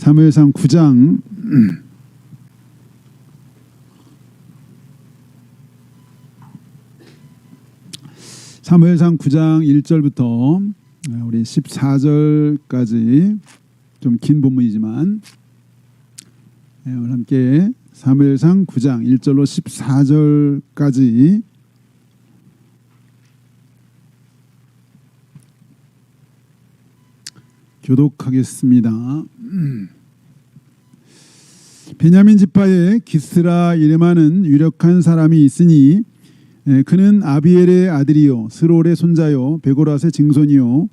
사무엘상 9장 사무엘상 9장 1절부터 우리 14절까지 좀 긴 본문이지만 오늘 함께 사무엘상 9장 1절로 14절까지 교독하겠습니다. 베냐민 지파에 기스라 이름하는 유력한 사람이 있으니 그는 아비엘의 아들이요 스롤의 손자요 베고랏의 증손이요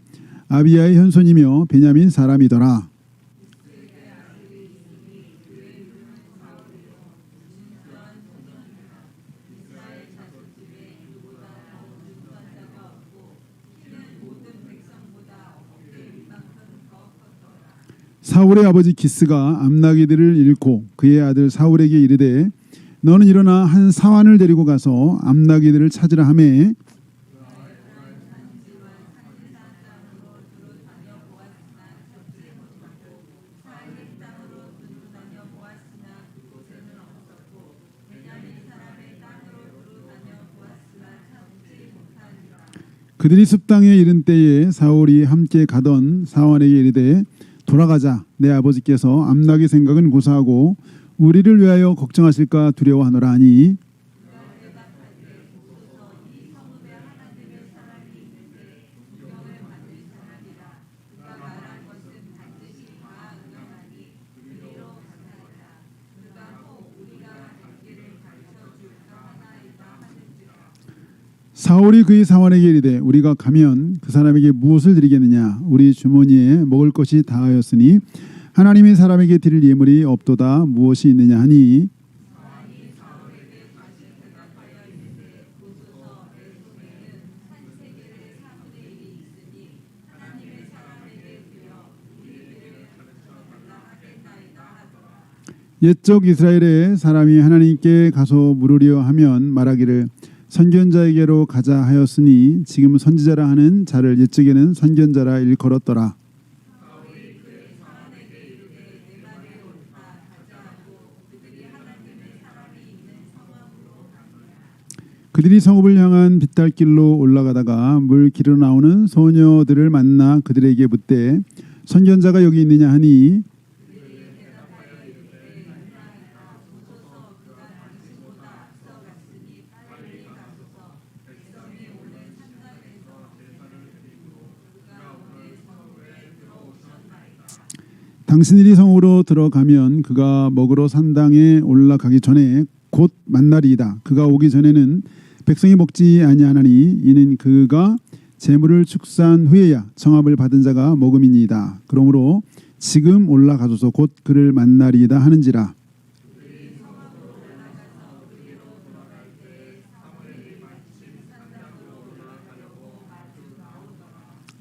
아비야의 현손이며 베냐민 사람이더라. 사울의 아버지 기스가 암나기들을 잃고 그의 아들 사울에게 이르되 너는 일어나 한 사환을 데리고 가서 암나기들을 찾으라 하매 그들이 숲땅에 이른 때에 사울이 함께 가던 사환에게 이르되 돌아가자. 내 아버지께서 암나기 생각은 고사하고 우리를 위하여 걱정하실까 두려워하노라 하니 사울이 그의 사환에게 이르되 우리가 가면 그 사람에게 무엇을 드리겠느냐 우리 주머니에 먹을 것이 다하였으니 하나님의 사람에게 드릴 예물이 없도다 무엇이 있느냐 하니 옛적 이스라엘의 사람이 하나님께 가서 물으려 하면 말하기를 선견자에게로 가자 하였으니 지금 선지자라 하는 자를 옛적에는 선견자라 일컬었더라. 그들이 성읍을 향한 비탈길로 올라가다가 물 길어 나오는 소녀들을 만나 그들에게 묻되 선견자가 여기 있느냐 하니 당신들이 성으로 들어가면 그가 먹으러 산당에 올라가기 전에 곧 만나리이다. 그가 오기 전에는 백성이 먹지 아니하나니 이는 그가 재물을 축사한 후에야 청함을 받은 자가 먹음이니이다. 그러므로 지금 올라가소서 곧 그를 만나리이다 하는지라.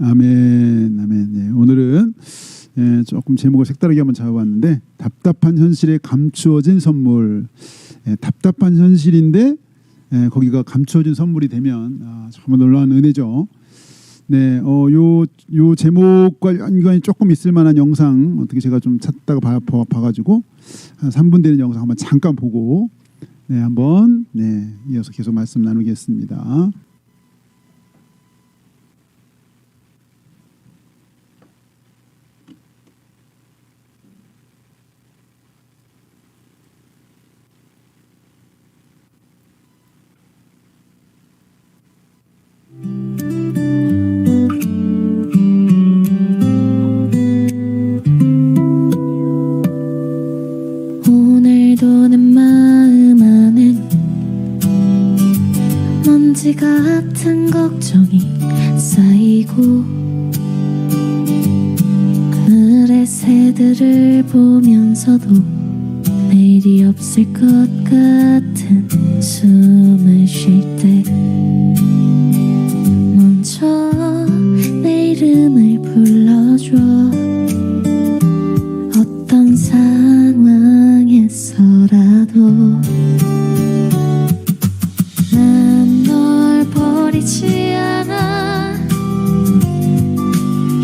아멘. 아멘. 네, 오늘은 조금 제목을 색다르게 한번 잡아봤는데 답답한 현실에 감추어진 선물. 답답한 현실인데 거기가 감추어진 선물이 되면 정말 놀라운 은혜죠. 네, 요 제목과 연관이 조금 있을 만한 영상 어떻게 제가 좀 찾다가 봐가지고 한 3분 되는 영상 한번 잠깐 보고 한번 이어서 계속 말씀 나누겠습니다. 오늘도 내 마음 안엔 먼지 같은 걱정이 쌓이고 하늘의 새들을 보면서도 내일이 없을 것 같은 숨을 쉴 때 먼저 내 이름을 불러줘. 어떤 상황에서라도 난 널 버리지 않아.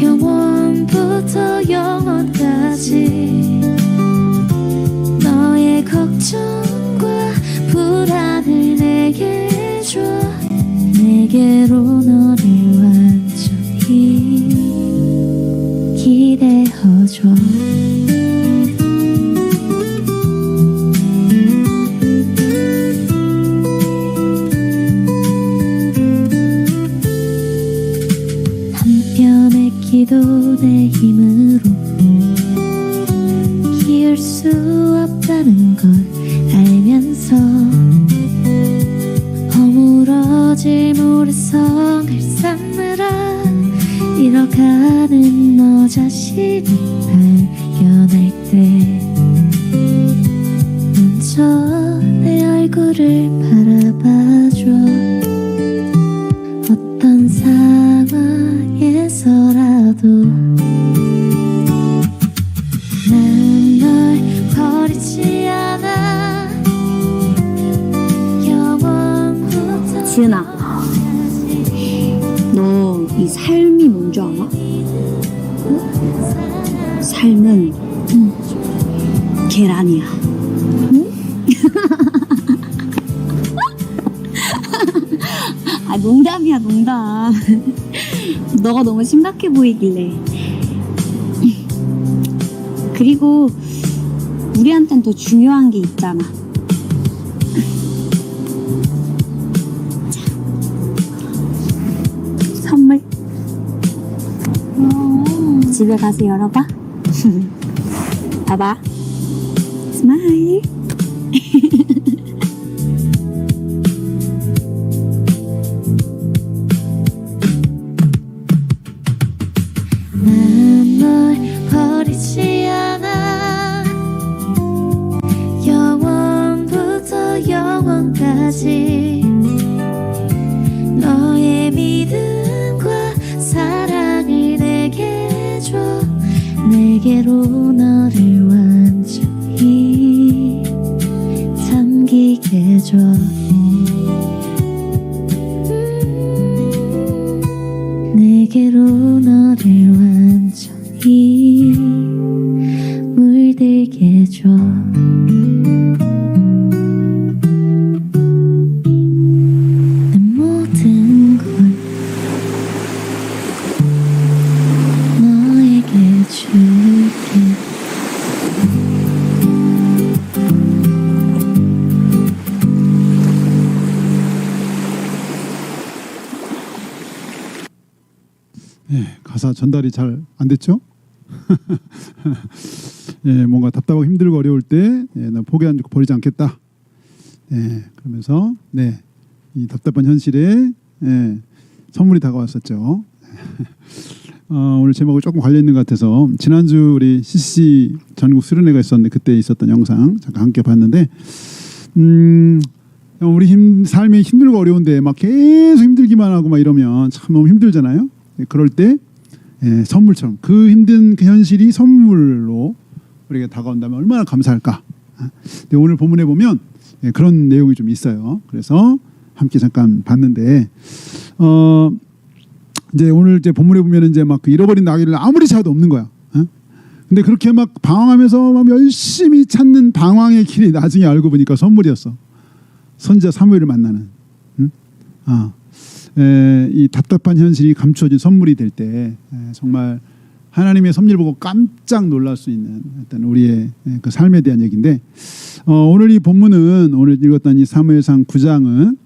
영원부터 영원까지 내게로 너를 완전히 기대어줘. 한편의 기도 내 힘으로 키울 수 없다는 걸 알면서 허물어질 모래성을 쌓느라 잃어가는 너 자신을 발견할 때 먼저 내 얼굴을 바라봐줘. 어떤 상황에서라도 난 널 버리지 않아. 영원부터 지은아, 너 이 삶이 뭔 줄 알아? 삶은 계란이야. 아, 농담이야, 농담. 너가 너무 심각해 보이길래. 그리고 우리한텐 더 중요한 게 있잖아. 선물. 집에 가서 열어봐. 봐봐. 스마일. 난 널 버리지 않아. 영원부터 영원까지 너의 믿음과 사랑을 내게 줘. 내게로 너를 완전히 잠기게 줘. 내게로 너를 완전히 물들게 줘. 내 모든 걸 너에게 줄게. 가사 전달이 잘 안 됐죠? 뭔가 답답하고 힘들고 어려울 때, 나 포기 안 주고 버리지 않겠다. 그러면서, 이 답답한 현실에, 선물이 다가왔었죠. 오늘 제목이 조금 관련 있는 것 같아서, 지난주 우리 CC 전국 수련회가 있었는데, 그때 있었던 영상 잠깐 함께 봤는데, 우리 삶이 힘들고 어려운데, 막 계속 힘들기만 하고 막 이러면 참 너무 힘들잖아요. 그럴 때, 선물처럼 그 힘든 그 현실이 선물로 우리에게 다가온다면 얼마나 감사할까. 근데 오늘 본문에 보면 그런 내용이 좀 있어요. 그래서 함께 잠깐 봤는데 이제 오늘 이제 본문에 보면 이제 막 그 잃어버린 나귀를 아무리 찾아도 없는 거야. 근데 그렇게 막 방황하면서 막 열심히 찾는 방황의 길이 나중에 알고 보니까 선물이었어. 선지자 사무엘을 만나는. 이 답답한 현실이 감추어진 선물이 될 때 정말 하나님의 섭리를 보고 깜짝 놀랄 수 있는 어떤 우리의 그 삶에 대한 얘기인데 오늘 이 본문은 오늘 읽었던 이 사무엘상 9장은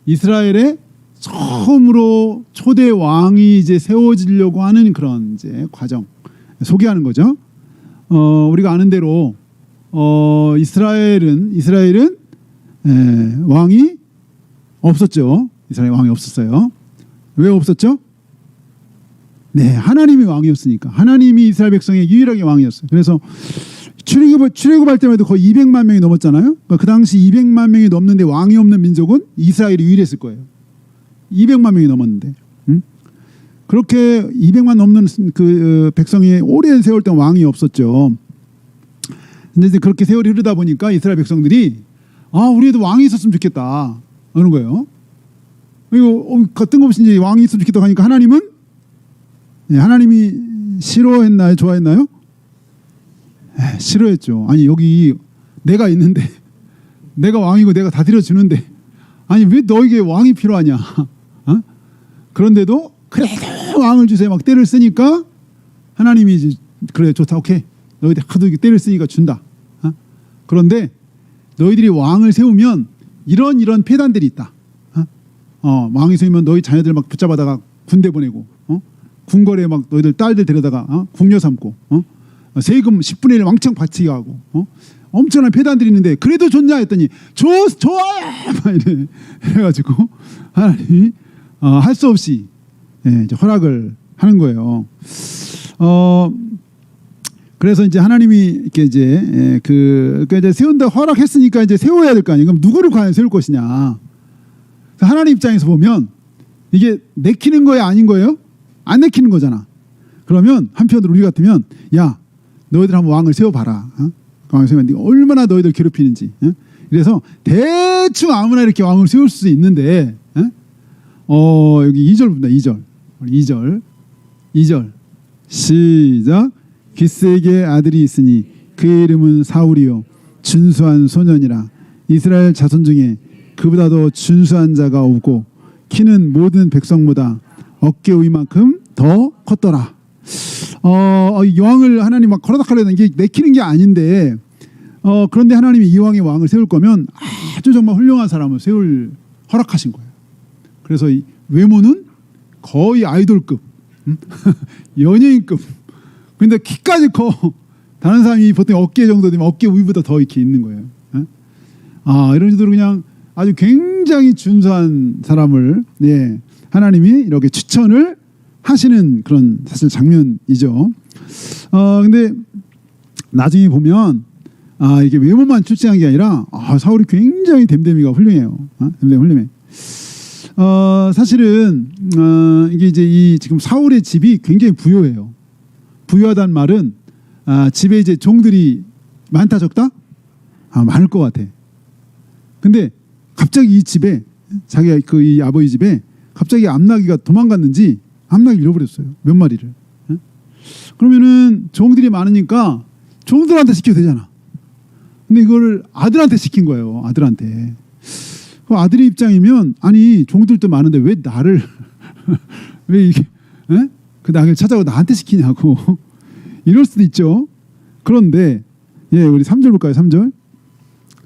이스라엘의 처음으로 초대 왕이 이제 세워지려고 하는 그런 이제 과정 소개하는 거죠. 우리가 아는 대로 이스라엘은 왕이 없었죠. 이스라엘 왕이 없었어요. 왜 없었죠? 하나님이 왕이었으니까. 하나님이 이스라엘 백성의 유일하게 왕이었어요. 그래서 출애굽할 때만 해도 거의 200만 명이 넘었잖아요. 그러니까 그 당시 200만 명이 넘는데 왕이 없는 민족은 이스라엘이 유일했을 거예요. 200만 명이 넘었는데. 그렇게 200만 넘는 그 백성이 오랜 세월 동안 왕이 없었죠. 근데 이제 그렇게 세월이 흐르다 보니까 이스라엘 백성들이 우리에도 왕이 있었으면 좋겠다. 그런 거예요. 이거 뜬금없이 이제 왕이 있으면 좋겠다고 하니까 하나님은 하나님이 싫어했나요? 좋아했나요? 싫어했죠. 아니 여기 내가 있는데 내가 왕이고 내가 다 드려주는데 아니 왜 너에게 왕이 필요하냐? 그런데도 그래도 왕을 주세요 막 때를 쓰니까 하나님이 이제 그래 좋다 오케이 너희들 하도 이렇게 때를 쓰니까 준다. 그런데 너희들이 왕을 세우면 이런 폐단들이 있다. 왕이 세우면 너희 자녀들 막 붙잡아다가 군대 보내고 궁궐에 막 너희들 딸들 데려다가 궁녀 삼고 세금 10분의 1 왕창 바치게 하고 엄청난 폐단들이 있는데 그래도 좋냐 했더니 좋아요 막 이래가지고 하나님이 할 수 없이 이제 허락을 하는 거예요. 그래서 이제 하나님이 이렇게 이제 그러니까 이제 세운다 허락했으니까 이제 세워야 될 거 아니에요. 그럼 누구를 과연 세울 것이냐? 하나님 입장에서 보면 이게 내키는 거야 아닌 거예요? 안 내키는 거잖아. 그러면 한편으로 우리 같으면 야 너희들 한번 왕을 세워봐라. 왕을 세우면 네가 얼마나 너희들 괴롭히는지. 그래서 대충 아무나 이렇게 왕을 세울 수 있는데 여기 2절입니다. 2절 시작. 기스에게 아들이 있으니 그의 이름은 사울이요 준수한 소년이라. 이스라엘 자손 중에 그보다도 준수한 자가 없고 키는 모든 백성보다 어깨 위만큼 더 컸더라. 왕을 하나님 막 걸어닥하려는 게 내키는 게 아닌데 그런데 하나님이 이 왕의 세울 거면 아주 정말 훌륭한 사람을 허락하신 거예요. 그래서 이 외모는 거의 아이돌급, 연예인급. 근데 키까지 커. 다른 사람이 보통 어깨 정도 되면 어깨 위보다 더 이렇게 있는 거예요. 이런 식으로 그냥 아주 굉장히 준수한 사람을 하나님이 이렇게 추천을 하시는 그런 사실 장면이죠. 근데 나중에 보면 이게 외모만 출중한 게 아니라 사울이 굉장히 됨됨이가 훌륭해요. 됨됨이 훌륭해. 사실은 이게 이제 지금 사울의 집이 굉장히 부유해요. 부유하다는 말은 집에 이제 종들이 많다 적다? 많을 것 같아. 근데 갑자기 이 집에 자기가 이 아버지 집에 갑자기 암나귀가 도망갔는지 암나귀 잃어버렸어요. 몇 마리를. 그러면은 종들이 많으니까 종들한테 시켜도 되잖아. 근데 이거를 아들한테 시킨 거예요. 아들한테. 그 아들의 입장이면 아니 종들도 많은데 왜 나를 왜 이게 그 나귀를 찾아고 나한테 시키냐고 이럴 수도 있죠. 그런데 우리 3절 볼까요?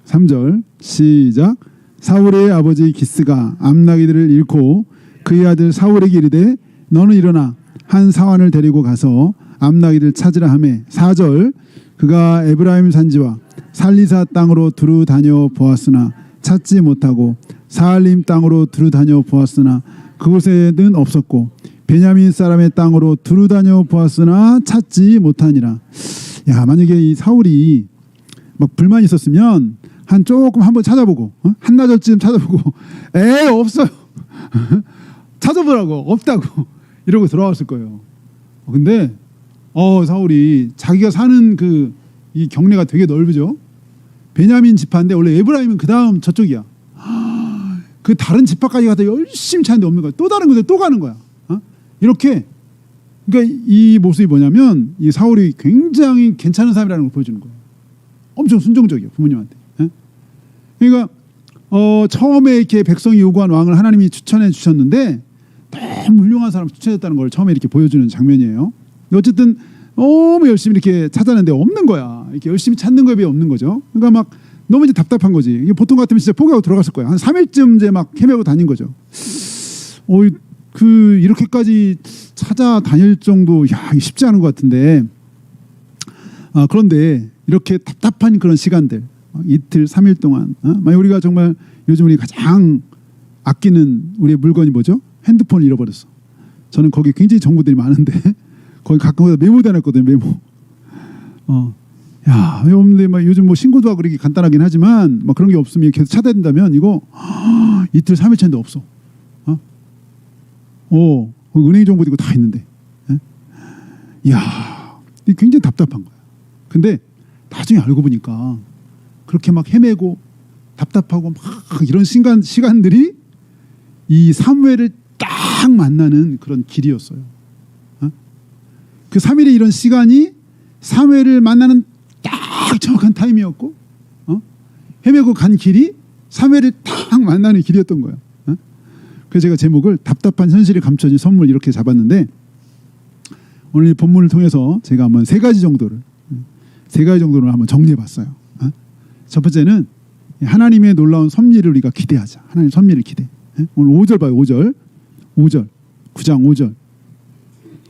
3절 시작. 사울의 아버지 기스가 암나귀들을 잃고 그의 아들 사울에게 이르되 너는 일어나 한 사환을 데리고 가서 암나귀를 찾으라 하매 4절 그가 에브라임 산지와 살리사 땅으로 두루 다녀 보았으나 찾지 못하고 사알림 땅으로 두루 다녀 보았으나 그곳에는 없었고 베냐민 사람의 땅으로 두루 다녀 보았으나 찾지 못하니라. 야, 만약에 이 사울이 막 불만이 있었으면 조금 한번 찾아보고 한나절쯤 찾아보고 없어요. 찾아보라고 없다고 이러고 돌아왔을 거예요. 근데 사울이 자기가 사는 이 경내가 되게 넓죠. 베냐민 지파인데 원래 에브라임은 그 다음 저쪽이야. 그 다른 지파까지 가서 열심히 찾는데 없는 거야. 또 다른 곳에 또 가는 거야. 이렇게 그러니까 이 모습이 뭐냐면 이 사울이 굉장히 괜찮은 사람이라는 걸 보여주는 거예요. 엄청 순종적이에요 부모님한테. 그러니까 처음에 이렇게 백성이 요구한 왕을 하나님이 추천해 주셨는데 너무 훌륭한 사람 추천했다는 걸 처음에 이렇게 보여주는 장면이에요. 어쨌든 너무 열심히 이렇게 찾았는데 없는 거야. 이렇게 열심히 찾는 거에 비해 없는 거죠. 그러니까 막 너무 이제 답답한 거지. 이게 보통 같으면 진짜 포기하고 들어갔을 거야. 한 3일쯤 이제 막 헤매고 다닌 거죠. 이렇게까지 찾아다닐 정도, 이게 쉽지 않은 것 같은데. 그런데 이렇게 답답한 그런 시간들, 이틀, 3일 동안, 만약 우리가 정말 요즘 우리 가장 아끼는 우리의 물건이 뭐죠? 핸드폰을 잃어버렸어. 저는 거기 굉장히 정보들이 많은데 거기 가끔가다 메모도 해놨거든요. 메모. 왜 없는데 막 요즘 뭐 신고도 하고 그렇게 간단하긴 하지만 막 그런 게 없으면 계속 찾아낸다면 이거 이틀 3일 차인데 없어. 은행 정보도 있고 다 있는데. 이게 굉장히 답답한 거야. 근데 나중에 알고 보니까 그렇게 막 헤매고 답답하고 막 이런 시간들이 이 사무엘을 딱 만나는 그런 길이었어요. 그 3일의 이런 시간이 사무엘을 만나는 딱 정확한 타임이었고 헤매고 간 길이 사무엘을 딱 만나는 길이었던 거야. 그래서 제가 제목을 답답한 현실에 감춰진 선물 이렇게 잡았는데 오늘 이 본문을 통해서 제가 한번 세 가지 정도를 한번 정리해봤어요. 첫 번째는 하나님의 놀라운 섭리를 우리가 기대하자. 하나님 섭리를 기대. 오늘 5절 봐요. 5절 9장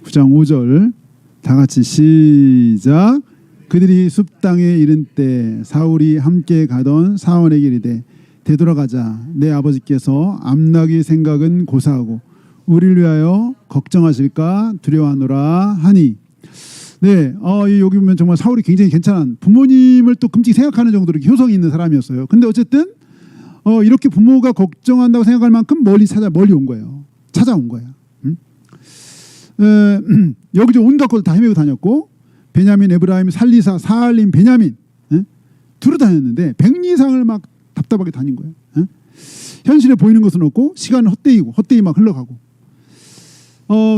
5절 다 같이 시작. 그들이 숲 땅에 이른 때 사울이 함께 가던 사원에게 이르되 되돌아가자. 내 아버지께서 암나귀 생각은 고사하고 우리를 위하여 걱정하실까 두려워하노라 하니. 네, 여기 보면 정말 사울이 굉장히 괜찮은 부모님을 또 끔찍히 생각하는 정도로 효성이 있는 사람이었어요. 근데 어쨌든 이렇게 부모가 걱정한다고 생각할 만큼 멀리 온 거예요. 찾아온 거예요. 여기저기 온갖 곳을 다 헤매고 다녔고 베냐민, 에브라임, 살리사, 사알림, 베냐민 두루 다녔는데 백리상을 막 답답하게 다닌 거예요. 현실에 보이는 것은 없고 시간은 헛되이 막 흘러가고.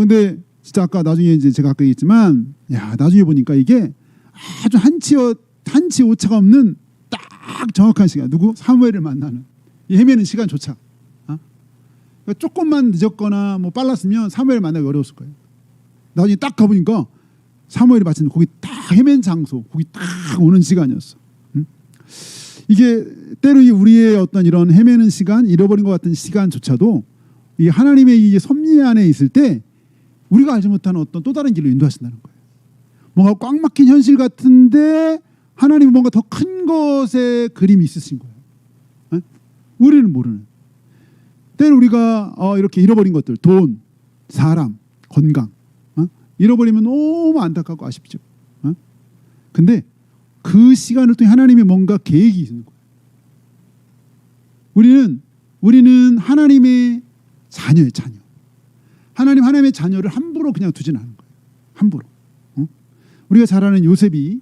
근데 진짜 아까 나중에 이제 제가 아까 얘기했지만 나중에 보니까 이게 아주 한치 오차가 없는 딱 정확한 시간. 누구? 사무엘을 만나는 이 헤매는 시간조차. 그러니까 조금만 늦었거나 뭐 빨랐으면 사무엘을 만나기 어려웠을 거예요. 나중에 딱 가보니까 사무엘이 마침 거기 딱 헤맨 장소, 거기 딱 오는 시간이었어. 이게 때로 우리의 어떤 이런 헤매는 시간, 잃어버린 것 같은 시간조차도 이 하나님의 이 섭리 안에 있을 때 우리가 알지 못하는 어떤 또 다른 길로 인도하신다는 거예요. 뭔가 꽉 막힌 현실 같은데 하나님은 뭔가 더 큰 것의 그림이 있으신 거예요. 우리는 모르는. 때로 우리가 이렇게 잃어버린 것들, 돈, 사람, 건강 잃어버리면 너무 안타깝고 아쉽죠. 근데 그 시간을 통해 하나님의 뭔가 계획이 있는 거예요. 우리는 하나님의 자녀예요. 자녀. 하나님의 자녀를 함부로 그냥 두지는 않은 거예요. 함부로. 우리가 잘 아는 요셉이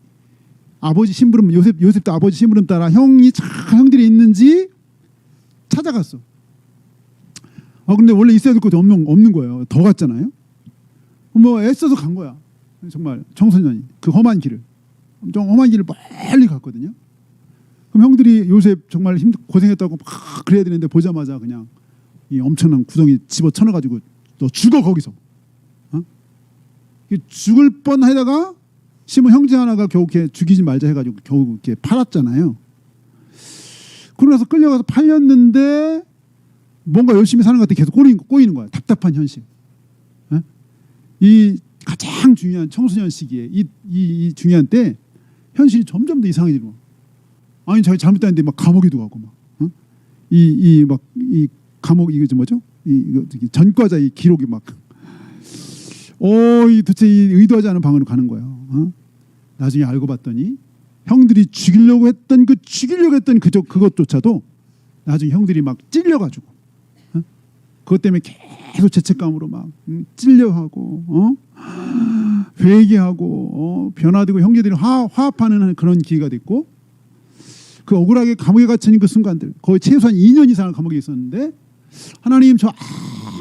아버지 심부름, 요셉도 아버지 심부름 따라 형들이 있는지 찾아갔어. 근데 원래 있어야 될 것도 없는 거예요. 더 갔잖아요. 뭐 애써서 간 거야. 정말 청소년이 그 험한 길을 멀리 갔거든요. 그럼 형들이 요셉 정말 고생했다고 막 그래야 되는데 보자마자 그냥 이 엄청난 구덩이 집어 쳐넣어가지고 너 죽어 거기서. 죽을 뻔하다가 시몬 형제 하나가 겨우 이렇게 죽이지 말자 해가지고 겨우 이렇게 팔았잖아요. 그러고 나서 끌려가서 팔렸는데 뭔가 열심히 사는 것 같아 계속 꼬이는 거야. 답답한 현실. 이 가장 중요한 청소년 시기에 이 중요한 때 현실이 점점 더 이상해지고 아니 자기 잘못했는데 막 감옥에 들어가고 막 이 감옥 이거 뭐죠? 이거 전과자 이 기록이 막 이 도대체 이 의도하지 않은 방으로 가는 거예요. 나중에 알고 봤더니 형들이 죽이려고 했던 그것조차도 나중에 형들이 막 찔려가지고 그것 때문에 계속 죄책감으로 막 찔려하고 회개하고 변화되고 형제들이 화합하는 그런 기회가 됐고 그 억울하게 감옥에 갇힌 그 순간들 거의 최소한 2년 이상을 감옥에 있었는데 하나님 저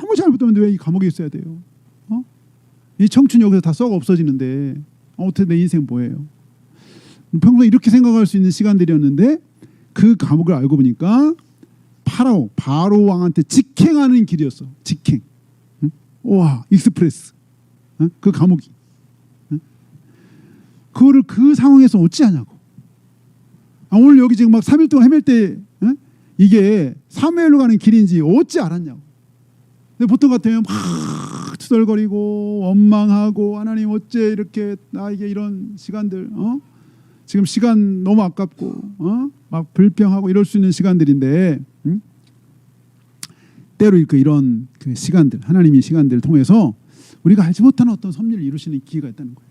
아무 잘못도 없는데 왜 이 감옥에 있어야 돼요? 이 청춘이 여기서 다 썩어 없어지는데 어떻게 내 인생 뭐예요? 평소에 이렇게 생각할 수 있는 시간들이었는데 그 감옥을 알고 보니까 바로 왕한테 직행하는 길이었어. 직행. 와 익스프레스. 그 감옥이. 그거를 그 상황에서 어찌하냐고. 오늘 여기 지금 막 3일 동안 헤맬 때 이게 사무엘로 가는 길인지 어찌 알았냐고. 근데 보통 같으면 막 투덜거리고 원망하고 하나님 어째 이렇게 나에게 이런 시간들 지금 시간 너무 아깝고 막 불평하고 이럴 수 있는 시간들인데 때로 이런 그 시간들 하나님의 시간들을 통해서 우리가 알지 못하는 어떤 섭리를 이루시는 기회가 있다는 거예요.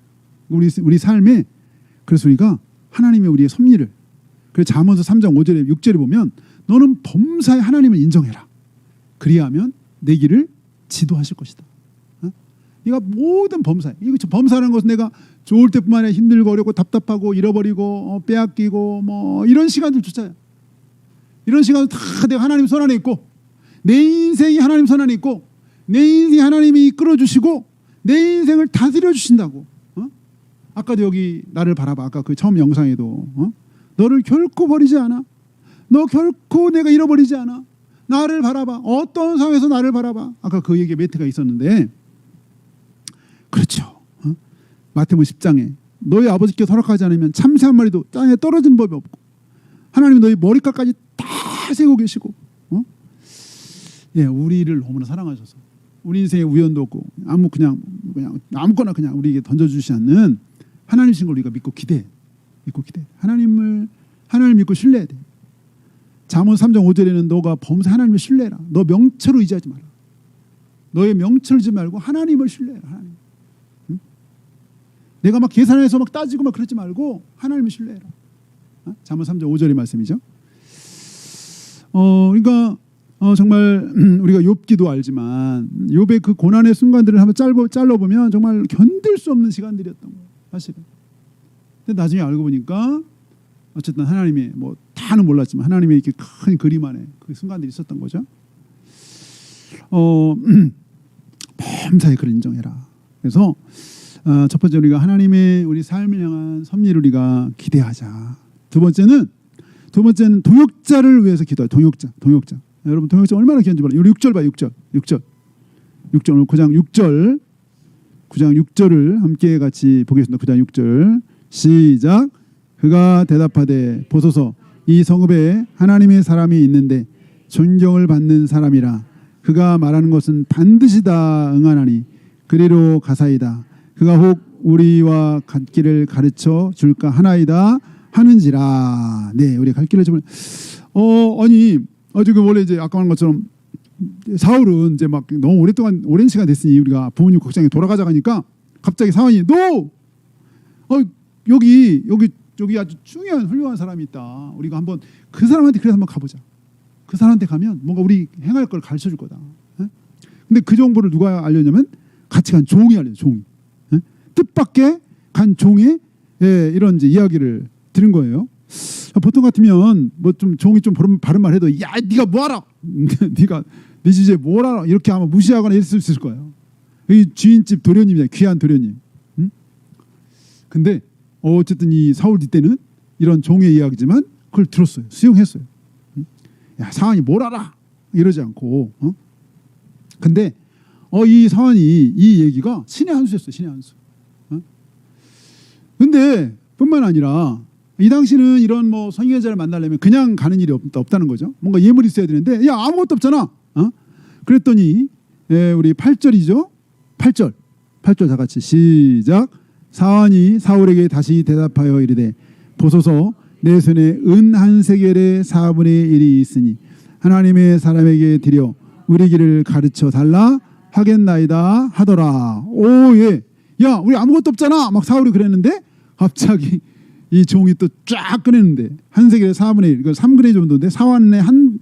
우리 삶에 그래서 우리가 하나님의 우리의 섭리를 그래서 잠언서 3장 5절에 6절에 보면 너는 범사에 하나님을 인정해라. 그리하면 내 길을 지도하실 것이다. 네가 모든 범사에 이거 범사라는 것은 내가 좋을 때뿐만 아니라 힘들고 어렵고 답답하고 잃어버리고 빼앗기고 뭐 이런 시간들조차야. 이런 시간은 다 내가 하나님 손 안에 있고 내 인생이 하나님 손 안에 있고 내 인생이 하나님이 이끌어 주시고 내 인생을 다스려 주신다고. 아까도 여기 나를 바라봐. 아까 그 처음 영상에도 너를 결코 버리지 않아. 너 결코 내가 잃어버리지 않아. 나를 바라봐. 어떤 상황에서 나를 바라봐. 아까 그 얘기 멘트가 있었는데 그렇죠. 마태복음 10장에 너희 아버지께 허락하지 않으면 참새 한 마리도 땅에 떨어지는 법이 없고 하나님이 너희 머리카락까지 다 세고 계시고 예, 우리를 너무나 사랑하셔서 우리 인생에 우연도 없고 그냥 아무거나 그냥 우리에게 던져주시지 않는 하나님이신 걸 우리가 믿고 기대. 하나님을 믿고 신뢰해야 돼. 잠언 3장 5절에는 너가 범사 하나님을 신뢰해라. 너 명철을 의지하지 마라. 너의 명철을 주지 말고 하나님을 신뢰해라. 하나님. 응? 내가 막 계산해서 막 따지고 막 그러지 말고 하나님을 신뢰해라. 잠언 3장 5절의 말씀이죠. 그러니까 정말 우리가 욥기도 알지만 욥의 그 고난의 순간들을 한번 잘라보면 정말 견딜 수 없는 시간들이었던 거예요. 사실은. 근데 나중에 알고 보니까 어쨌든 하나님이 뭐 다는 몰랐지만 하나님의 이렇게 큰 그림 안에 그 순간들이 있었던 거죠. 범사에 그를 인정해라. 그래서 첫 번째 우리가 하나님의 우리 삶을 향한 섭리를 우리가 기대하자. 두 번째는 동역자를 위해서 기도해. 동역자. 여러분 동역자 얼마나 귀한지 몰라요. 우리 6절 봐요. 6절 오늘 9장 6절을 함께 같이 보겠습니다. 9장 6절 시작. 그가 대답하되 보소서 이 성읍에 하나님의 사람이 있는데 존경을 받는 사람이라. 그가 말하는 것은 반드시 다 응하나니 그리로 가사이다. 그가 혹 우리와 갈 길을 가르쳐 줄까 하나이다 하는지라. 네, 우리 갈 길을 좀 지금 원래 이제 아까 말한 것처럼 사울은 이제 막 너무 오랜 시간 됐으니 우리가 부모님 곡장에 돌아가자 하니까 갑자기 사원이 여기 아주 중요한 훌륭한 사람이 있다. 우리가 한번 그 사람한테 그래서 한번 가보자. 그 사람한테 가면 뭔가 우리 행할 걸 가르쳐 줄 거다. 근데 그 정보를 누가 알려냐면 같이 간 종이 알려줘. 종이. 뜻밖의 간 종이 이런 이제 이야기를 들은 거예요. 보통 같으면 뭐 좀 종이 좀 바른 말 해도 야 네가 뭐하라. 네가 네 주제에 뭘 알아. 이렇게 아마 무시하거나 했을 수 있을 거예요. 이 주인집 도련님이야. 귀한 도련님. 근데 어쨌든 이 사울 때는 이런 종의 이야기지만 그걸 들었어요. 수용했어요. 야 사환이 뭘 알아 이러지 않고 근데 이 사환이 이 얘기가 신의 한 수였어요. 신의 한 수. 근데 뿐만 아니라 이 당시는 이런 뭐 선교자를 만나려면 그냥 가는 일이 없다는 거죠. 뭔가 예물이 있어야 되는데 야 아무것도 없잖아. 그랬더니 우리 8절이죠. 8절 다 같이 시작. 사환이 사울에게 다시 대답하여 이르되 보소서 내 손에 은 한 세겔의 4분의 1이 있으니 하나님의 사람에게 드려 우리 길을 가르쳐 달라 하겠나이다 하더라. 예. 야 우리 아무것도 없잖아. 막 사울이 그랬는데 갑자기 이 종이 또 쫙 꺼내는데 한 세겔의 4분의 1, 이거 3분의 정도인데 사환의 한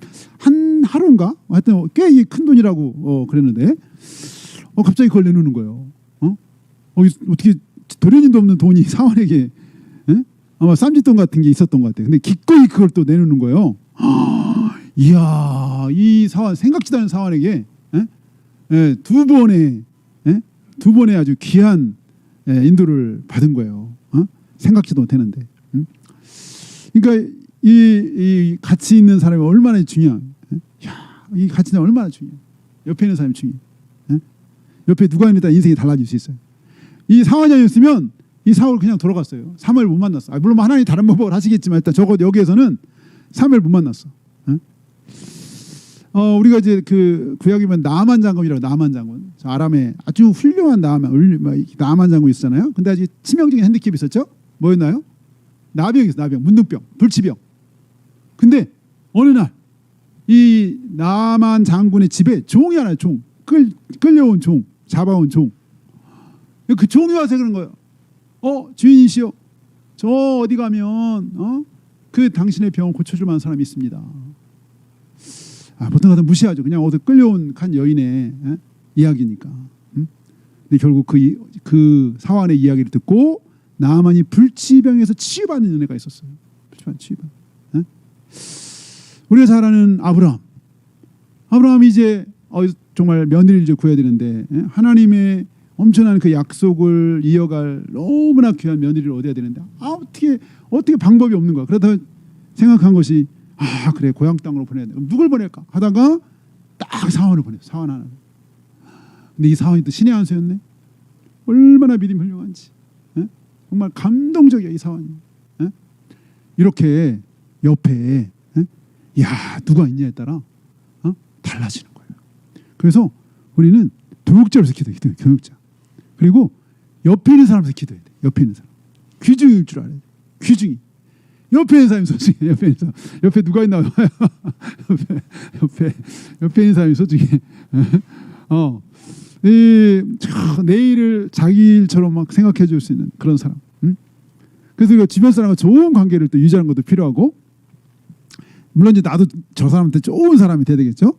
하루인가? 하여튼 꽤 큰 돈이라고 그랬는데 갑자기 그걸 내놓는 거예요. 어떻게 도련님도 없는 돈이 사환에게 아마 쌈짓돈 같은 게 있었던 것 같아요. 근데 기꺼이 그걸 또 내놓는 거예요. 이야, 이 사환 생각지도 않은 사환에게 두 번의 아주 귀한 인도를 받은 거예요. 생각지도 못했는데. 그러니까 이 가치 있는 사람이 얼마나 중요한. 이 가치는 얼마나 중요해. 옆에 있는 사람이 중요해. 옆에 누가 있는 데 인생이 달라질 수 있어요. 이 사환이 아니었으면 이 사울 그냥 돌아갔어요. 사무엘 못 만났어. 물론 하나님 다른 방법을 하시겠지만 일단 적어도 여기에서는 사무엘 못 만났어. 우리가 이제 그 구약이면 나만 장군이라고. 나만 장군. 아람에 아주 훌륭한 나만 장군 있었잖아요. 근데 아주 치명적인 핸디캡이 있었죠. 뭐였나요? 나병이 있어. 나병, 문둥병, 불치병. 근데 어느 날 이 나만 장군의 집에 종이 하나 끌려온 종, 잡아온 종. 그 종이 와서 그런 거예요. 주인이시여, 저 어디 가면 그 당신의 병을 고쳐줄 만한 사람이 있습니다. 보통 같은 무시하죠. 그냥 어디 끌려온 한 여인의 이야기니까. 근데 결국 그 사환의 이야기를 듣고 나만이 불치병에서 치유받는 은혜가 있었어요. 치유받는. 우리가 잘 아는 아브라함이 이제 정말 며느리를 이제 구해야 되는데 하나님의 엄청난 그 약속을 이어갈 너무나 귀한 며느리를 얻어야 되는데 어떻게 방법이 없는 거야. 그러다 생각한 것이 아 그래 고향 땅으로 보내야 돼. 그럼 누굴 보낼까 하다가 딱 사원을 보냈어. 사원 하나. 근데 이 사원이 또 신의 한 수였네. 얼마나 믿음이 훌륭한지. 예? 정말 감동적이야 이 사원이. 예? 이렇게 옆에 야 누가 있냐에 따라 달라지는 거예요. 그래서 우리는 교육자로서 기도해. 교육자. 그리고 옆에 있는 사람에서 기도해야 돼. 옆에 있는 사람. 귀중일 줄 알아야 돼. 귀중이. 옆에 있는 사람이 소중해. 옆에 있는 사람. 옆에 누가 있나 봐요. 옆에 있는 사람이 소중해. 내일을 자기 일처럼 막 생각해 줄 수 있는 그런 사람. 그래서 이거 주변 사람과 좋은 관계를 또 유지하는 것도 필요하고, 물론 이제 나도 저 사람한테 좋은 사람이 돼야 되겠죠.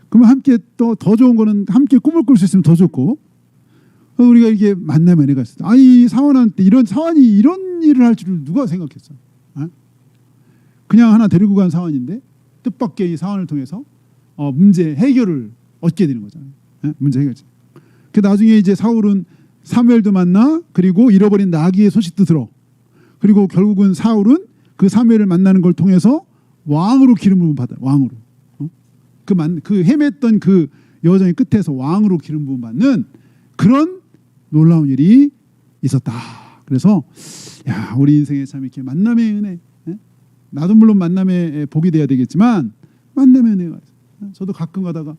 그러면 함께 또 더 좋은 거는 함께 꿈을 꿀 수 있으면 더 좋고, 우리가 이게 만남의 은혜가 있어. 아니 사원한테 사원이 이런 일을 할 줄을 누가 생각했어? 그냥 하나 데리고 간 사원인데 뜻밖의 이 사원을 통해서 문제 해결을 얻게 되는 거잖아요. 문제 해결. 그 나중에 이제 사울은 사무엘도 만나, 그리고 잃어버린 나귀의 소식도 들어. 그리고 결국은 사울은 그 사무엘을 만나는 걸 통해서 왕으로 기름 부음 받아. 왕으로. 그 헤맸던 그 여정의 끝에서 왕으로 기름 부음 받는 그런 놀라운 일이 있었다. 그래서 야 우리 인생에 참 이렇게 만남의 은혜. 나도 물론 만남의 복이 돼야 되겠지만 만남의 은혜가 있어요. 저도 가끔 가다가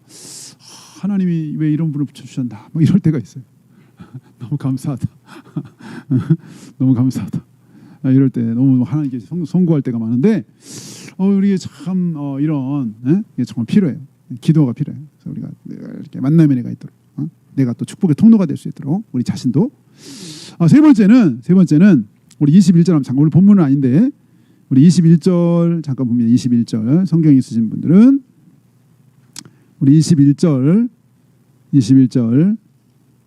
하나님이 왜 이런 분을 붙여주셨나 뭐 이럴 때가 있어요. 너무 감사하다. 너무 감사하다. 이럴 때 너무 하나님께 송구할 때가 많은데 우리 참 이런 이게 정말 필요해요. 기도가 필요해요. 그래서 우리가 이렇게 만남의 은혜가 있도록 내가 또 축복의 통로가 될 수 있도록 우리 자신도. 세 번째는 우리 21절 잠깐 오늘 본문은 아닌데 우리 21절 잠깐 봅니다. 21절 성경 있으신 분들은 우리 21절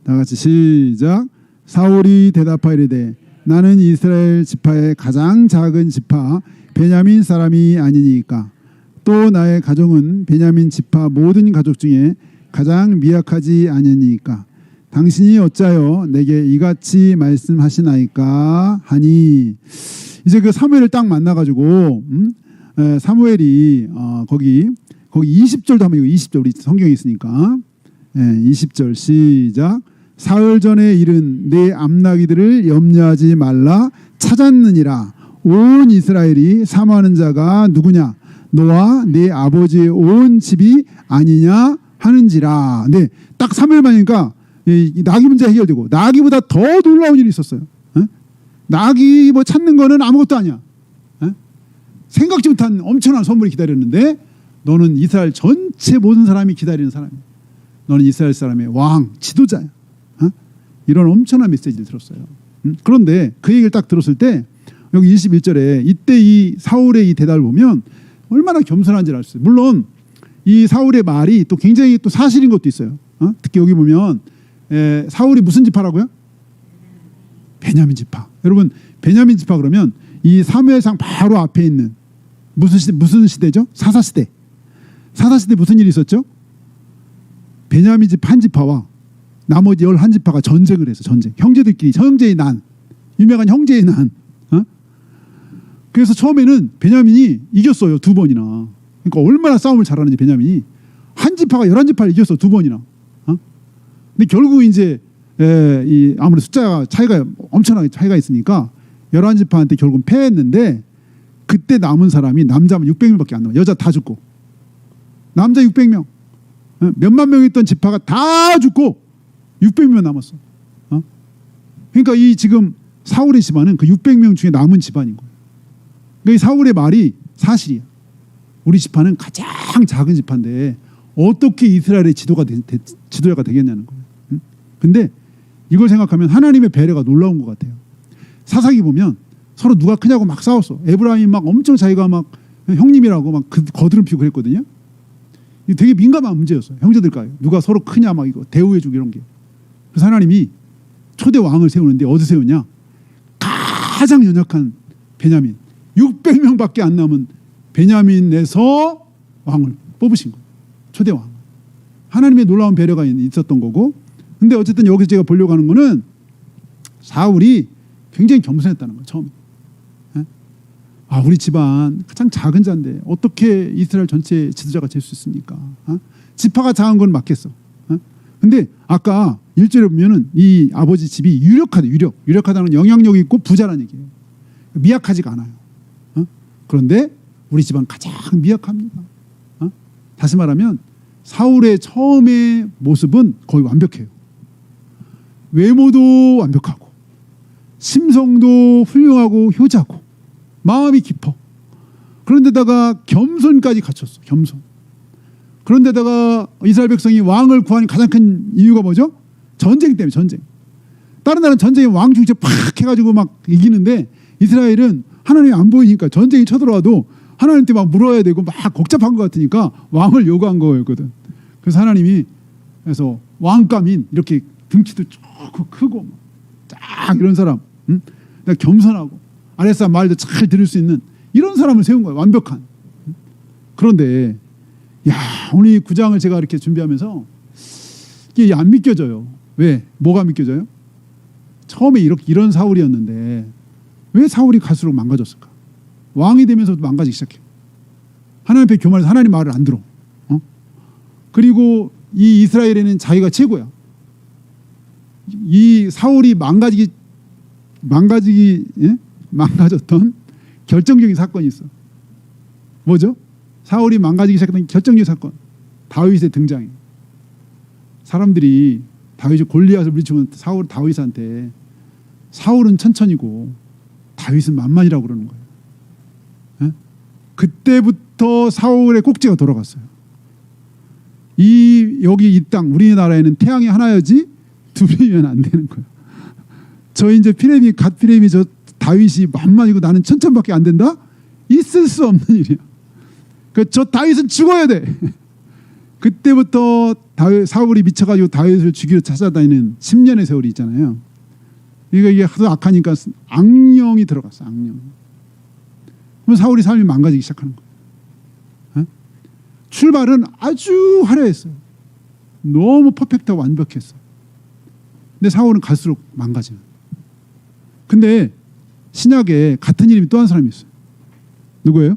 다 같이 시작. 사울이 대답하이르되 나는 이스라엘 지파의 가장 작은 지파 베냐민 사람이 아니니까 또 나의 가족은 베냐민 지파 모든 가족 중에 가장 미약하지 않으니까 당신이 어찌하여 내게 이같이 말씀하시나이까 하니. 이제 그 사무엘을 딱 만나가지고 사무엘이 거기 20절도 한번 20절 우리 성경에 있으니까 20절 시작. 사흘 전에 일은 내 암나기들을 염려하지 말라 찾았느니라. 온 이스라엘이 사모하는 자가 누구냐? 너와 네 아버지의 온 집이 아니냐 하는지라. 네, 딱 3일 만이니까 이 나귀 문제 해결되고 나귀보다 더 놀라운 일이 있었어요. 나귀 뭐 찾는 거는 아무것도 아니야. 생각지 못한 엄청난 선물이 기다렸는데 너는 이스라엘 전체 모든 사람이 기다리는 사람이야. 너는 이스라엘 사람의 왕, 지도자야. 이런 엄청난 메시지를 들었어요. 그런데 그 얘기를 딱 들었을 때 여기 21절에 이때 이 사울의 이 대답을 보면 얼마나 겸손한지를 알 수 있어요. 물론 이 사울의 말이 또 굉장히 또 사실인 것도 있어요. 특히 여기 보면 사울이 무슨 지파라고요? 베냐민 지파. 여러분 베냐민 지파 그러면 이 사무엘상 바로 앞에 있는 무슨 시대죠? 사사시대. 사사시대 무슨 일이 있었죠? 베냐민 집 한 지파와 나머지 11지파가 전쟁을 해서 형제들끼리 형제의 난, 유명한 형제의 난. 그래서 처음에는 베냐민이 이겼어요. 2번이나. 그러니까 얼마나 싸움을 잘하는지 베냐민이 한 지파가 11지파를 이겼어. 2번이나. 근데 결국 이제 아무래도 숫자 차이가 엄청나게 차이가 있으니까 11지파한테 결국 패했는데 그때 남은 사람이 남자만 600명밖에 안 남아. 여자 다 죽고. 남자 600명. 몇만 명 있던 지파가 다 죽고 600명 남았어. 그러니까 이 지금 사울의 집안은 그 600명 중에 남은 집안인 거예요. 그러니까 이 사울의 말이 사실이야. 우리 지파는 가장 작은 지파인데 어떻게 이스라엘의 지도자가 되겠냐는 거예요. 근데 이걸 생각하면 하나님의 배려가 놀라운 것 같아요. 사사기 보면 서로 누가 크냐고 막 싸웠어. 에브라임이 막 엄청 자기가 막 형님이라고 막 거드름 피우고 그랬거든요. 이게 되게 민감한 문제였어요. 형제들과요. 누가 서로 크냐 막 이거 대우해주고 이런 게. 그래서 하나님이 초대 왕을 세우는데 어디 세우냐? 가장 연약한 베냐민 600명밖에 안 남은 베냐민에서 왕을 뽑으신 거예요. 초대 왕. 하나님의 놀라운 배려가 있었던 거고. 근데 어쨌든 여기서 제가 보려고 하는 거는 사울이 굉장히 겸손했다는 거예요. 처음에. 우리 집안 가장 작은 자인데 어떻게 이스라엘 전체 지도자가 될 수 있습니까? 지파가 작은 건 맞겠어. 근데 아까 1절에 보면은 이 아버지 집이 유력하다는 영향력이 있고 부자라는 얘기예요. 미약하지가 않아요. 그런데 우리 집안 가장 미약합니다. 다시 말하면 사울의 처음의 모습은 거의 완벽해요. 외모도 완벽하고 심성도 훌륭하고 효자고 마음이 깊어. 그런데다가 겸손까지 갖췄어. 겸손. 그런데다가 이스라엘 백성이 왕을 구하는 가장 큰 이유가 뭐죠? 전쟁 때문에. 전쟁. 다른 나라는 전쟁에 왕 중심 팍 해가지고 막 이기는데 이스라엘은 하나님이 안 보이니까 전쟁이 쳐들어와도 하나님한테 막 물어야 되고 막 복잡한 것 같으니까 왕을 요구한 거였거든. 그래서 하나님이 그래서 왕감인 이렇게 등치도 쭉 크고 쫙 이런 사람, 겸손하고 아랫사람 말도 잘 들을 수 있는 이런 사람을 세운 거예요. 완벽한. 그런데 오늘 이 9장을 제가 이렇게 준비하면서 이게 안 믿겨져요. 왜? 뭐가 믿겨져요? 처음에 이런 사울이었는데 왜 사울이 갈수록 망가졌을까? 왕이 되면서도 망가지기 시작해. 하나님 앞에 교만해서 하나님 말을 안 들어. 그리고 이 이스라엘에는 자기가 최고야. 이 사울이 망가졌던 결정적인 사건이 있어. 뭐죠? 사울이 망가지기 시작했던 결정적인 사건. 다윗의 등장이. 사람들이 다윗이 골리앗을 물리치고 다윗한테 사울은 천천히고 다윗은 만만이라고 그러는 거예요. 그때부터 사울의 꼭지가 돌아갔어요. 여기 이 땅 우리나라에는 태양이 하나여지 둘이면 안 되는 거예요. 저 이제 갓 피레미 저 다윗이 만만이고 나는 천천밖에 안 된다? 있을 수 없는 일이야. 저 다윗은 죽어야 돼. 그때부터 사울이 미쳐가지고 다윗을 죽이러 찾아다니는 10년의 세월이 있잖아요. 이게 하도 악하니까 악령이 들어갔어. 악령. 그럼 사울이 삶이 망가지기 시작하는 거예요. 출발은 아주 화려했어요. 너무 퍼펙트하고 완벽했어. 근데 사울은 갈수록 망가져요. 근데 신약에 같은 이름이 또 한 사람이 있어요. 누구예요?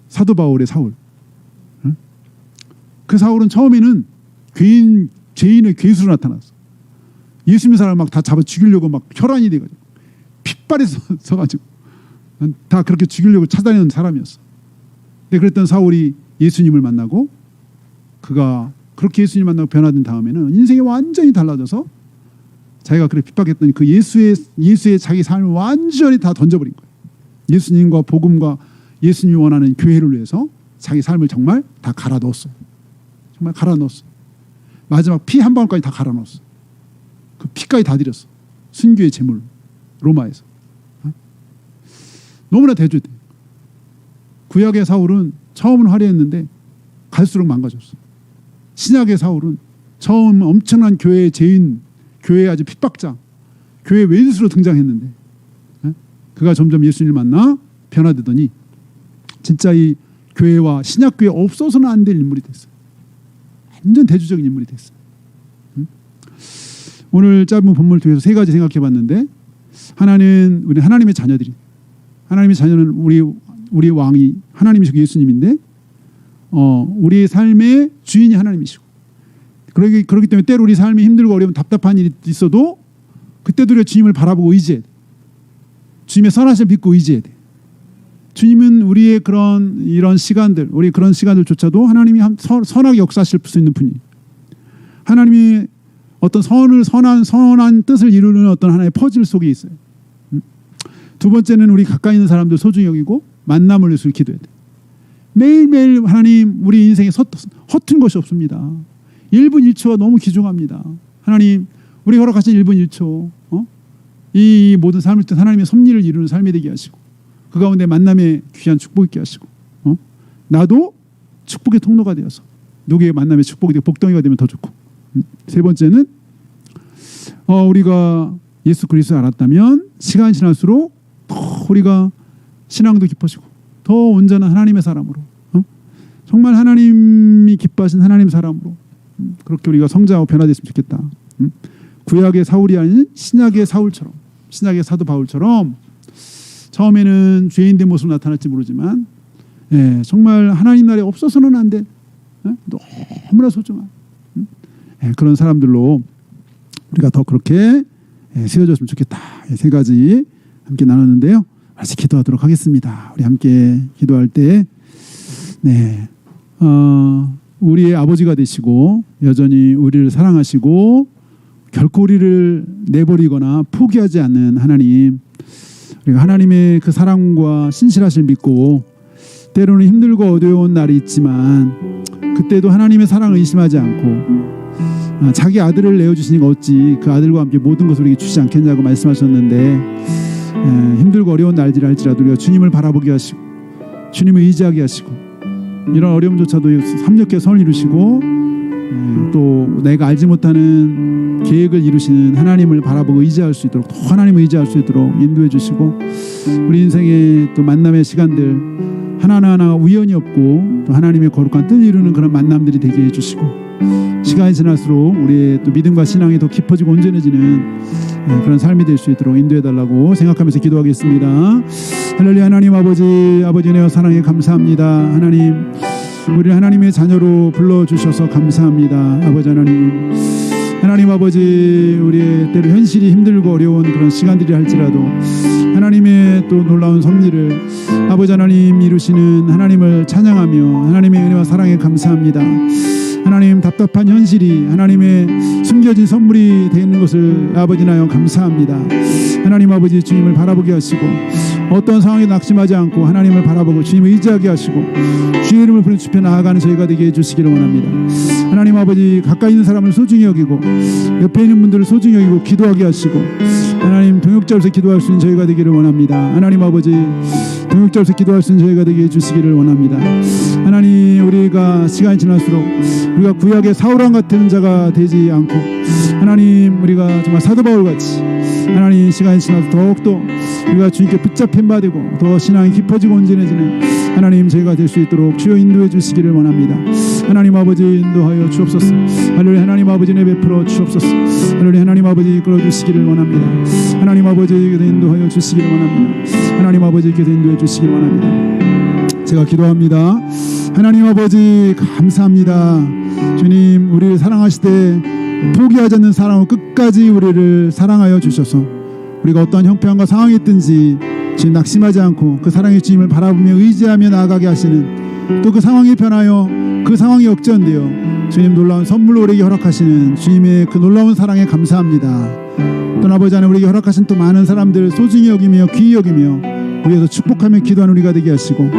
사도 바울의 사울. 그 사울은 처음에는 죄인의 괴수로 나타났어. 예수 믿는 사람을 막 다 잡아 죽이려고 막 혈안이 돼가지고 핏발에 서가지고 다 그렇게 죽이려고 찾아내는 사람이었어. 근데 그랬던 사울이 예수님을 만나고 그가 그렇게 예수님 만나고 변화된 다음에는 인생이 완전히 달라져서 자기가 그렇게 핍박했더니 그 예수의 자기 삶을 완전히 다 던져버린 거예요. 예수님과 복음과 예수님이 원하는 교회를 위해서 자기 삶을 정말 다 갈아 넣었어요. 정말 갈아 넣었어요. 마지막 피 한 방울까지 다 갈아 넣었어. 그 피까지 다 드렸어. 순교의 제물 로마에서. 너무나 대조돼. 구약의 사울은 처음은 화려했는데 갈수록 망가졌어. 신약의 사울은 처음 엄청난 교회의 죄인, 교회의 아주 핍박자, 교회 왼수로 등장했는데 그가 점점 예수님을 만나 변화되더니 진짜 이 교회와 신약교회 없어서는 안 될 인물이 됐어요. 완전 대조적인 인물이 됐어요. 오늘 짧은 본문을 통해서 세 가지 생각해 봤는데 하나는 우리 하나님의 자녀들이, 하나님의 자녀는 우리 왕이 하나님이시고 예수님인데 우리의 삶의 주인이 하나님이시고 그렇기 때문에 때로 우리 삶이 힘들고 어려운 답답한 일이 있어도 그때도 우리가 주님을 바라보고 의지해야 돼. 주님의 선하심을 믿고 의지해야 돼. 주님은 우리의 이런 시간들, 우리 그런 시간들조차도 하나님이 선하게 역사하실 수 있는 분이, 하나님이 어떤 선한 뜻을 이루는 어떤 하나의 퍼즐 속에 있어요. 두 번째는 우리 가까이 있는 사람들 소중히 여기고 만남을 위해서 기도해야 돼. 매일매일 하나님 우리 인생에 허튼 것이 없습니다. 1분 1초가 너무 귀중합니다. 하나님 우리 허락하신 1분 1초 이 모든 삶을 통해 하나님의 섭리를 이루는 삶이 되게 하시고 그 가운데 만남의 귀한 축복 있게 하시고 나도 축복의 통로가 되어서 누구의 만남의 축복이 되고 복덩이가 되면 더 좋고 세 번째는 우리가 예수 그리스도를 알았다면 시간이 지날수록 더 우리가 신앙도 깊어지고 더 온전한 하나님의 사람으로 정말 하나님이 기뻐하신 하나님 사람으로 그렇게 우리가 성장하고 변화됐으면 좋겠다. 구약의 사울이 아닌 신약의 사울처럼, 신약의 사도 바울처럼 처음에는 죄인된 모습 나타날지 모르지만 정말 하나님 나라에 없어서는 안 돼. 너무나 소중한 그런 사람들로 우리가 더 그렇게 세워졌으면 좋겠다. 세 가지 함께 나눴는데요. 같이 기도하도록 하겠습니다. 우리 함께 기도할 때 우리의 아버지가 되시고 여전히 우리를 사랑하시고 결코 우리를 내버리거나 포기하지 않는 하나님, 우리가 하나님의 그 사랑과 신실하심을 믿고 때로는 힘들고 어려운 날이 있지만 그때도 하나님의 사랑을 의심하지 않고 자기 아들을 내어주시니까 어찌 그 아들과 함께 모든 것을 우리에게 주시지 않겠냐고 말씀하셨는데 힘들고 어려운 날이랄지라도 우리가 주님을 바라보게 하시고 주님을 의지하게 하시고 이런 어려움조차도 삼렵게 선을 이루시고 또 내가 알지 못하는 계획을 이루시는 하나님을 바라보고 의지할 수 있도록 또 하나님을 의지할 수 있도록 인도해 주시고 우리 인생의 또 만남의 시간들 하나하나 우연이 없고 또 하나님의 거룩한 뜻을 이루는 그런 만남들이 되게 해주시고 시간이 지날수록 우리의 또 믿음과 신앙이 더 깊어지고 온전해지는 그런 삶이 될 수 있도록 인도해 달라고 생각하면서 기도하겠습니다. 할렐루야. 하나님 아버지 은혜와 사랑에 감사합니다. 하나님 우리를 하나님의 자녀로 불러주셔서 감사합니다. 아버지 하나님 아버지 우리의 때로 현실이 힘들고 어려운 그런 시간들이 할지라도 하나님의 또 놀라운 섭리를 아버지 하나님 이루시는 하나님을 찬양하며 하나님의 은혜와 사랑에 감사합니다. 하나님 답답한 현실이 하나님의 숨겨진 선물이 되는 것을 아버지 나여 감사합니다. 하나님 아버지 주님을 바라보게 하시고 어떤 상황에 낙심하지 않고 하나님을 바라보고 주님을 의지하게 하시고 주의 이름을 부르는 숲에 나아가는 저희가 되게 해주시기를 원합니다. 하나님 아버지 가까이 있는 사람을 소중히 여기고 옆에 있는 분들을 소중히 여기고 기도하게 하시고 하나님 동역자로서 기도할 수 있는 저희가 되기를 원합니다. 하나님 아버지 동역자로서 기도할 수 있는 저희가 되게 해주시기를 원합니다. 하나님 우리가 시간이 지날수록 우리가 구약의 사울왕 같은 자가 되지 않고 하나님 우리가 정말 사도 바울같이 하나님 시간이 지나서 더욱더 우리가 주님께 붙잡힌 바 되고 더 신앙이 깊어지고 온전해지는 하나님 저희가 될 수 있도록 주여 인도해 주시기를 원합니다. 하나님 아버지 인도하여 주옵소서. 할렐루야. 하나님 아버지 내 베풀어 주옵소서. 할렐루야. 하나님 아버지 이끌어 주시기를 원합니다. 하나님 아버지께서 인도하여 주시기를 원합니다. 하나님 아버지께서 인도해 주시기를 원합니다. 제가 기도합니다. 하나님 아버지 감사합니다. 주님 우리를 사랑하시되 포기하지 않는 사랑으로 끝까지 우리를 사랑하여 주셔서 우리가 어떠한 형편과 상황이 있든지 주님 낙심하지 않고 그 사랑의 주님을 바라보며 의지하며 나아가게 하시는 또 그 상황이 변하여 그 상황이 역전되어 주님 놀라운 선물로 우리에게 허락하시는 주님의 그 놀라운 사랑에 감사합니다. 또 아버지 하나님 우리에게 허락하신 또 많은 사람들 소중히 여기며 귀히 여기며 위에서 축복하며 기도하는 우리가 되게 하시고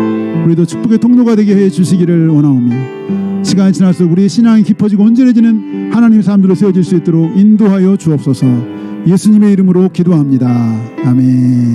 우리도 축복의 통로가 되게 해 주시기를 원하오며 시간이 지날수록 우리의 신앙이 깊어지고 온전해지는 하나님의 사람들로 세워질 수 있도록 인도하여 주옵소서. 예수님의 이름으로 기도합니다. 아멘.